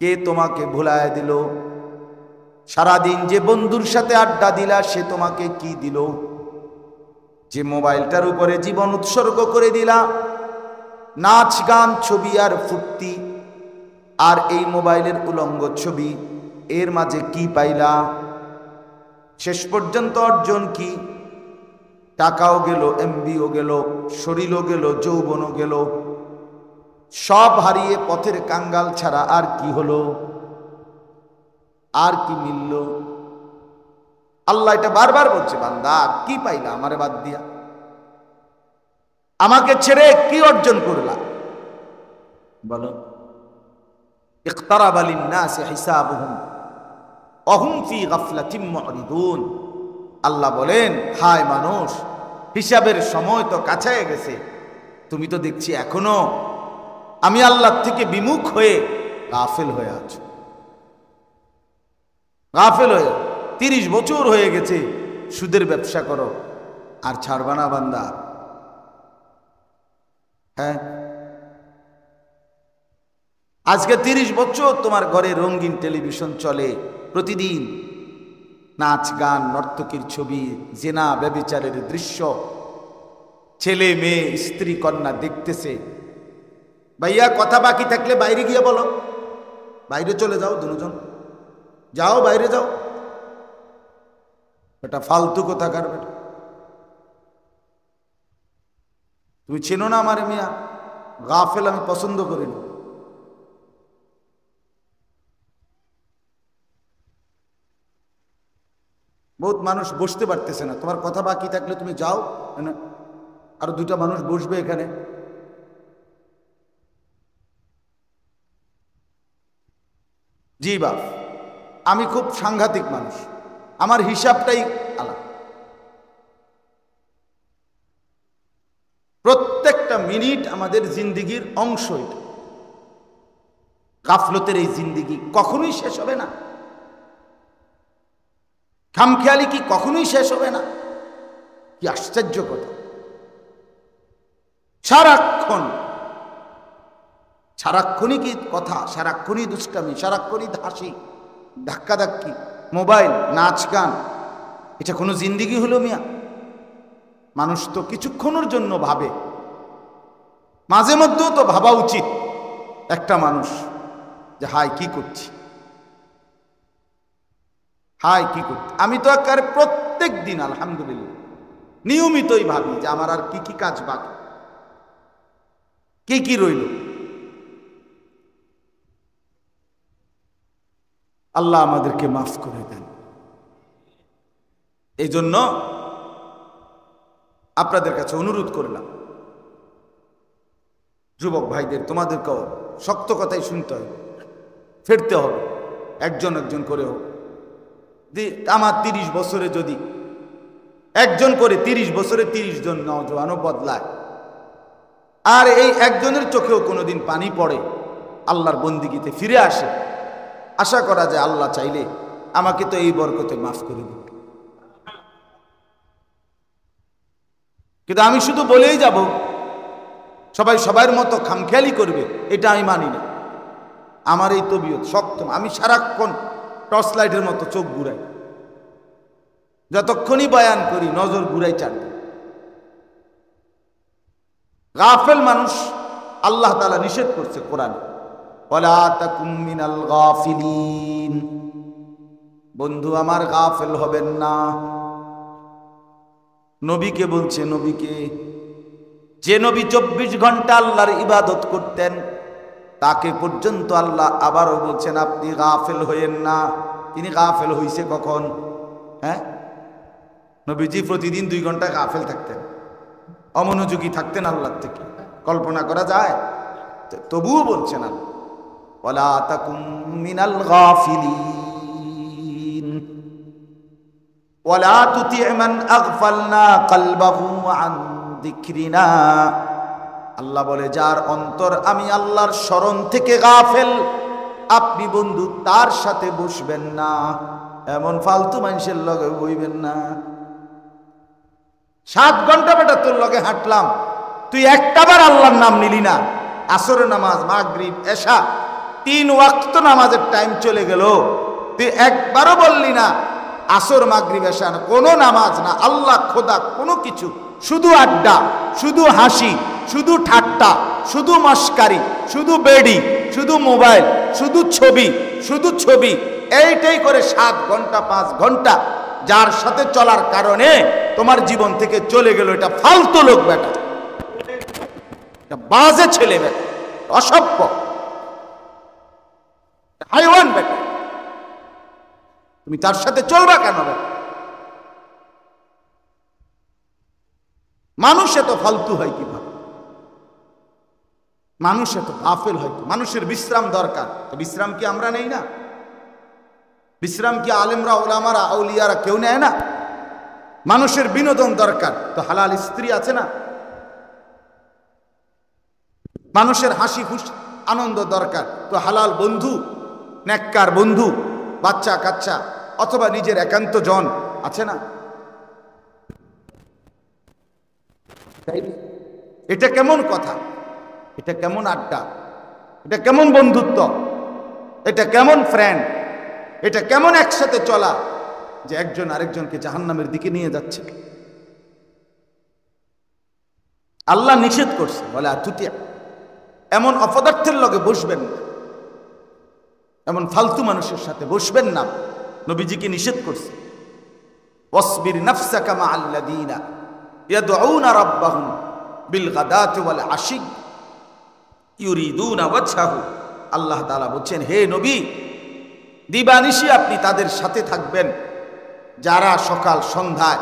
কে তোমাকে ভুলায় দিল? সারাদিন যে বন্ধুর সাথে আড্ডা দিলা, সে তোমাকে কি দিল? যে মোবাইলটার উপরে জীবন উৎসর্গ করে দিলা, নাচ গান ছবি আর ফুর্তি, আর এই মোবাইলের উলঙ্গ ছবি, এর মাঝে কি পাইলা? শেষ পর্যন্ত অর্জন কি? টাকাও গেল, এমবিও গেল, শরীরও গেল, যৌবনও গেল, সব হারিয়ে পথের কাঙ্গাল ছাড়া আর কি হলো? আর কি মিলল? আল্লাহ এটা বারবার বলছে, বান্দা কি পাইলা আমারে বাদ দিয়া? আমাকে ছেড়ে কি অর্জন করলা? বলো। ইকতারাবা লিন-নাসি হিসাবুহুম ওয়া হুম ফি গাফলাতিন মুরিদুন। আল্লাহ বলেন, হায় মানুষ, হিসাবের সময় তো কাছে গেছে, তুমি তো দেখছি এখনো আমি আল্লাহর থেকে বিমুখ হয়ে গাফেল হয়ে আছো। গাফেল হয়ে 30 বছর হয়ে গেছে সুদের ব্যবসা করো, আর ছাড়বা না বান্দা। হ্যাঁ, আজকে 30 বছর তোমার ঘরে রঙিন টেলিভিশন চলে, প্রতিদিন নাচ গান, নর্তকীর ছবি, জেনা ব্যভিচারের দৃশ্য, ছেলে মেয়ে স্ত্রী কন্যা দেখতেছে। ভাইয়া কথা বাকি থাকলে বাইরে গিয়ে বলো, বাইরে চলে যাও, দুজন যাও, বাইরে যাও। এটা ফালতু কোথাকার বেটা। তুমি চেনো না আমার মিয়া, গাফেল আমি পছন্দ করি না। বহুত মানুষ বসতে পারতেছে না, তোমার কথা বাকি থাকলে তুমি যাও, আর 2টা মানুষ বসবে এখানে। জি বাপ, আমি খুব সাংঘাতিক মানুষ, আমার হিসাবটাই আলাদা। প্রত্যেকটা মিনিট আমাদের জিন্দিগির অংশ। এটা গাফলতের এই জিন্দিগি কখনোই শেষ হবে না। খামখেয়ালি কি কখনোই শেষ হবে না? কি আশ্চর্য কথা! সারাক্ষণই কি কথা, সারাক্ষণই দুষ্টামি, সারাক্ষণই হাসি, ধাক্কাধাক্কি, মোবাইল, নাচ গান, এটা কোনো জিন্দিগি হলো মিয়া? মানুষ তো কিছুক্ষণের জন্য ভাবে, মাঝে মধ্যেও তো ভাবা উচিত একটা মানুষ যে হাই কি করছি, হাই কি করছি। আমি তো একেবারে প্রত্যেক দিন আলহামদুলিল্লাহ নিয়মিতই ভাবি যে আমার আর কি কি কাজ বাকি, কি কি রইল। আল্লাহ আমাদেরকে মাফ করে দেন। এই জন্য আপনাদের কাছে অনুরোধ করলাম, যুবক ভাইদের, তোমাদেরকেও শক্ত কথাই শুনতে হবে, ফিরতে হবে, একজন একজন করে হোক। আমার 30 বছরে যদি একজন করে 30 বছরে 30 জন নওজোয়ানও বদলায়, আর এই একজনের চোখেও কোনোদিন পানি পড়ে, আল্লাহর বন্দিগিতে ফিরে আসে, আশা করা যায় আল্লাহ চাইলে আমাকে তো এই বরকতে মাফ করে দিবে। কিন্তু আমি শুধু বলেই যাব, সবাই সবার মতো খামখেয়ালি করবে, এটা আমি মানি না। আমার এই তবিয়ত শক্ত, আমি সারাক্ষণ টর্চ লাইটের মতো চোখ ঘুরাই, যতক্ষণই বয়ান করি নজর ঘুরাই চাটবে। গাফেল মানুষ আল্লাহ তাআলা নিষেধ করছে কোরআনে, ওয়ালা তাকুম মিনাল গাফিলিন। বন্ধু আমার, গাফেল হবেন না। নবীকে বলছে, নবীকে, যে নবী 24 ঘন্টা আল্লাহর ইবাদত করতেন, তাকে পর্যন্ত আল্লাহ আবারও বলছেন আপনি গাফেল হইয়েন না। তিনি গাফেল হইছে কখন? হ্যাঁ, নবীজি প্রতিদিন 2 ঘন্টা গাফেল থাকতেন, অমনোযোগী থাকতেন আল্লাহর থেকে, কল্পনা করা যায়? তবুও বলছেন না, ওয়ালা তাকুম মিনাল গাফিলিন ওয়ালা তুতি মান আগফালনা কলবাহু আন যিকরিনা। আল্লাহ বলে, যার অন্তর আমি আল্লাহর স্মরণ থেকে গাফেল, আপনি বন্ধু তার সাথে বসবেন না, এমন ফালতু মানুষের লগে বইবেন না। 7 ঘন্টা বেটা তোর লগে হাঁটলাম, তুই একটাবার আল্লাহর নাম নিলি না। আসরের নামাজ, মাগরিব, এশা, 3 ওয়াক্ত নামাজের টাইম চলে গেল, তুই একবারও বললি না আসর মাগরিব এশা না, কোনো নামাজ না, আল্লাহ খোদা কোনো কিছু, শুধু আড্ডা, শুধু হাসি, শুধু ঠাট্টা, শুধু মস্কারি, শুধু বেডি, শুধু মোবাইল, শুধু ছবি, শুধু ছবি, এইটাই করে 7 ঘন্টা 5 ঘন্টা যার সাথে চলার কারণে তোমার জীবন থেকে চলে গেল। এটা ফালতু লোক বেটা, এটা বাজে ছেলে বেটা, অসভ্য হাইওয়ান বেটা, তুমি তার সাথে চলবা কেন বেটা? মানুষ এত ফালতু হয় কিভাবে? মানুষ এত গাফেল হয়? মানুষের বিশ্রাম দরকার, তো বিশ্রাম কি আমরা নেই না? বিশ্রাম কি আলেমরা, ওলামারা, আউলিয়ারা কেউ নেয় না? মানুষের বিনোদন দরকার, তো হালাল স্ত্রী আছে না? মানুষের হাসি খুশি আনন্দ দরকার, তো হালাল বন্ধু, নেককার বন্ধু, বাচ্চা কাচ্চা অথবা নিজের একান্ত জন আছে না? এটা কেমন কথা? এটা কেমন আড্ডা? এটা কেমন বন্ধুত্ব? এটা কেমন ফ্রেন্ড? এটা কেমন একসাথে চলা যে একজন আরেকজনকে জাহান্নামের দিকে নিয়ে যাচ্ছে? আল্লাহ নিষেধ করছে, বলে আতুতিয়া, এমন অপদার্থের লগে বসবেন না, এমন ফালতু মানুষের সাথে বসবেন না। নবীজিকে নিষেধ করছে, ওয়াসবির নাফসাকা মাআল্লাযীনা ইয়াদউনা রাব্বাহুম বিল গাদাতি ওয়াল আশি ইউরিদুনা ওয়াজহাহু। আল্লাহ তাআলা বলছেন, হে নবী, দিবানিশি আপনি তাদের সাথে থাকবেন যারা সকাল সন্ধ্যায়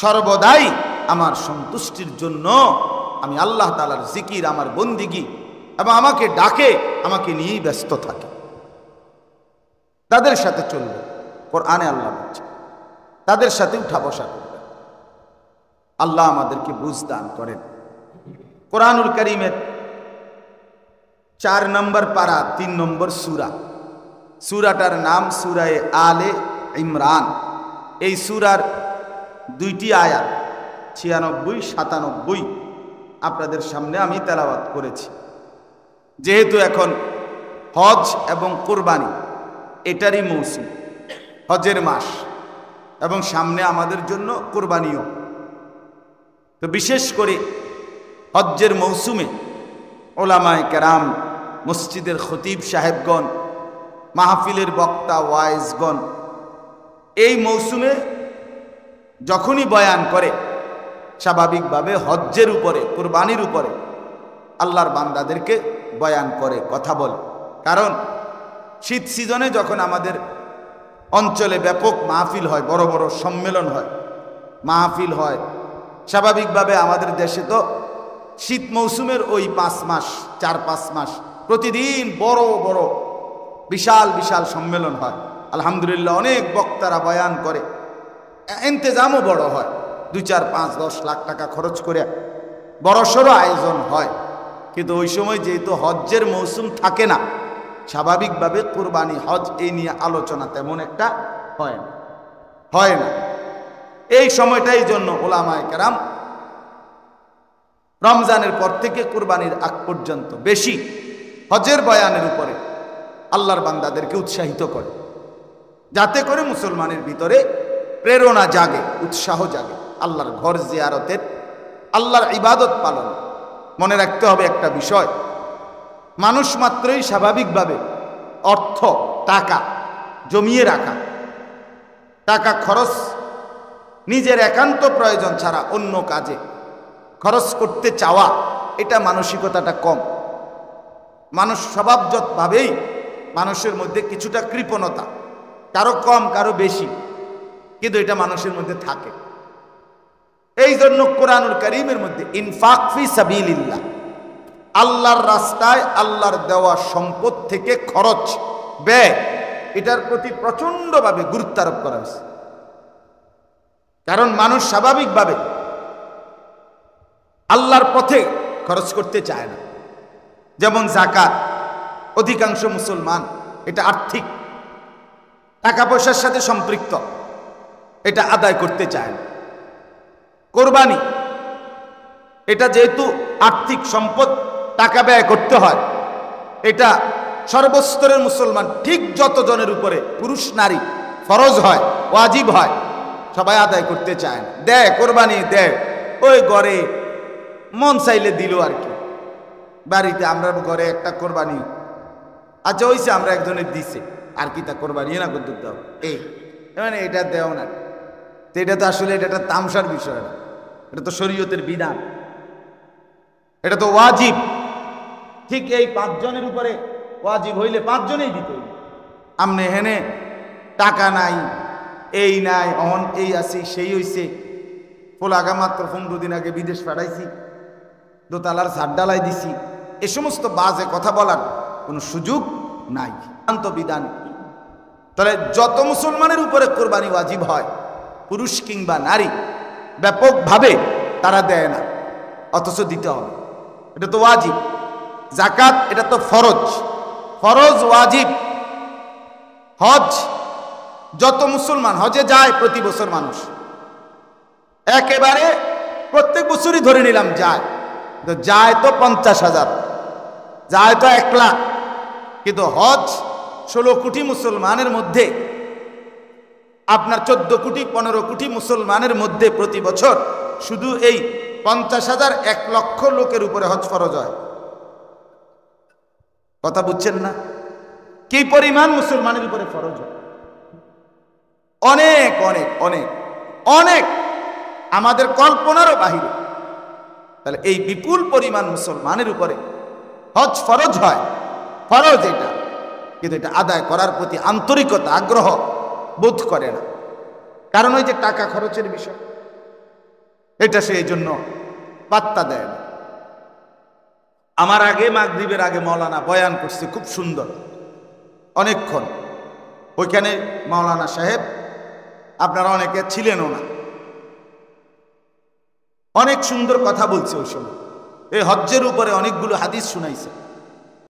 সর্বদাই আমার সন্তুষ্টির জন্য, আমি আল্লাহ তাআলার জিকির, আমার বন্দিগি এবং আমাকে ডাকে, আমাকে নিয়েই ব্যস্ত থাকে, তাদের সাথে চলবে। কোরআনে আল্লাহ বলছে তাদের সাথে উঠা বসা করবে। আল্লাহ আমাদেরকে বুঝ দান করেন। কোরআনুল কারীমের 4 নম্বর পারা 3 নম্বর সূরা, সূরাটার নাম সূরায়ে আলে ইমরান। এই সূরার 2টি আয়াত 96-97 আপনাদের সামনে আমি তেলাওয়াত করেছি। যেহেতু এখন হজ এবং কুরবানি এটারই মৌসুম, হজের মাস, এবং সামনে আমাদের জন্য কুরবানিও, তো বিশেষ করে হজ্জের মৌসুমে ওলামায়ে কেরাম, মসজিদের খতিব সাহেবগণ, মাহফিলের বক্তা ওয়াইজগণ এই মৌসুমে যখনই বয়ান করে, স্বাভাবিকভাবে হজ্জের উপরে, কুরবানির উপরে আল্লাহর বান্দাদেরকে বয়ান করে, কথা বলে। কারণ শীত সিজনে যখন আমাদের অঞ্চলে ব্যাপক মাহফিল হয়, বড় বড় সম্মেলন হয়, মাহফিল হয়, স্বাভাবিকভাবে আমাদের দেশে তো শীত মৌসুমের ওই 5 মাস 4-5 মাস প্রতিদিন বড় বড় বিশাল বিশাল সম্মেলন হয়। আলহামদুলিল্লাহ, অনেক বক্তারা বয়ান করে, ইন্তেজামও বড় হয়, 2, 4, 5, 10 লাখ টাকা খরচ করে বড়সড় আয়োজন হয়। কিন্তু ওই সময় যেহেতু হজ্জের মৌসুম থাকে না, স্বাভাবিকভাবে কুরবানি, হজ এই নিয়ে আলোচনা তেমন একটা হয় না। এই সময়টাই জন্য ওলামায়ে কেরাম রমজানের পর থেকে কুরবানির আগ পর্যন্ত বেশি হজের বয়ানের উপরে আল্লাহর বান্দাদেরকে উৎসাহিত করে, যাতে করে মুসলমানের ভিতরে প্রেরণা জাগে, উৎসাহ জাগে আল্লাহর ঘর জিয়ারতের, আল্লাহর ইবাদত পালন। মনে রাখতে হবে একটা বিষয়, মানুষ মাত্রই স্বাভাবিকভাবে অর্থ টাকা জমিয়ে রাখা, টাকা খরচ নিজের একান্ত প্রয়োজন ছাড়া অন্য কাজে খরচ করতে চাওয়া, এটা মানসিকতাটা কম। মানুষ স্বভাবজতভাবেই মানুষের মধ্যে কিছুটা কৃপণতা, কারো কম কারো বেশি, কিন্তু এটা মানুষের মধ্যে থাকে। এই জন্য কোরআনুল কারীমের মধ্যে ইনফাক ফি সাবিলিল্লাহ, আল্লাহর রাস্তায় আল্লাহর দেওয়া সম্পদ থেকে খরচ ব্যয়, এটার প্রতি প্রচন্ডভাবে গুরুত্ব আরোপ করা হয়েছে। কারণ মানুষ স্বাভাবিকভাবে আল্লাহর পথে খরচ করতে চায় না। যেমন যাকাত, অধিকাংশ মুসলমান এটা আর্থিক টাকা পয়সার সাথে সম্পৃক্ত, এটা আদায় করতে চায় না। কোরবানি এটা যেহেতু আর্থিক সম্পদ, টাকা ব্যয় করতে হয়, এটা সর্বস্তরের মুসলমান ঠিক যতজনের উপরে পুরুষ নারী ফরজ হয়, ওয়াজিব হয়, সবাই আদায় করতে চায় না। দেয়, কোরবানি দেয়, ওই ঘরে মন চাইলে দিল আর কি। বাড়িতে আমরা ঘরে একটা কোরবানি, আচ্ছা হইছে আমরা একজনের দিছে আর কি, তা কোরবানি না করতে দাও, এই মানে এটা দেও না, তো এটা তো আসলে এটা একটা তামসার বিষয় না, এটা তো শরীয়তের বিধান, এটা তো ওয়াজিব। ঠিক এই 5 জনের উপরে ওয়াজিব হইলে 5 জনেই দিতে হইবে। আমনে হেনে টাকা নাই, এই নাই, অহন এই আছি, সেই হইছে, পোলাগা মাত্র 15 দিন আগে বিদেশ পাঠাইছি, দোতলার ছাদ দিছি, এ সমস্ত বাজে কথা বলার কোনো সুযোগ নাই। বিধান তাহলে যত মুসলমানের উপরে কোরবানি ওয়াজিব হয়, পুরুষ কিংবা নারী ব্যাপকভাবে তারা দেয় না, অথচ দিতে হবে, এটা তো ওয়াজিব। যাকাত এটা তো ফরজ, ফরজ ওয়াজিব। হজ যত মুসলমান হজে যায় প্রতি বছর মানুষ, একেবারে প্রত্যেক বছরই ধরে নিলাম যায়, তো যায় তো 50,000, যায় তো 1 লাখ, কিন্তু হজ 16 কোটি মুসলমানের মধ্যে, আপনার 14 কোটি 15 কোটি মুসলমানের মধ্যে প্রতি বছর শুধু এই 50,000 1 লক্ষ লোকের উপরে হজ ফরজ হয়। কথা বুঝছেন না? কি পরিমাণ মুসলমানের উপরে ফরজ হয়, অনেক অনেক অনেক অনেক, আমাদের কল্পনারও বাহিরে। তাহলে এই বিপুল পরিমাণ মুসলমানের উপরে হজ ফরজ হয়, ফরজ এটা, কিন্তু এটা আদায় করার প্রতি আন্তরিকতা, আগ্রহ বোধ করে না। কারণ ওই যে টাকা খরচের বিষয়, এটা সে এই জন্য পাত্তা দেয় না। আমার আগে মাগরিবের আগে মাওলানা বয়ান করছে, খুব সুন্দর, অনেকক্ষণ। ওইখানে মাওলানা সাহেব, আপনারা অনেকে ছিলেনও না, অনেক সুন্দর কথা বলছে ওই সময়। এই হজ্জের উপরে অনেকগুলো হাদিস শুনাইছে।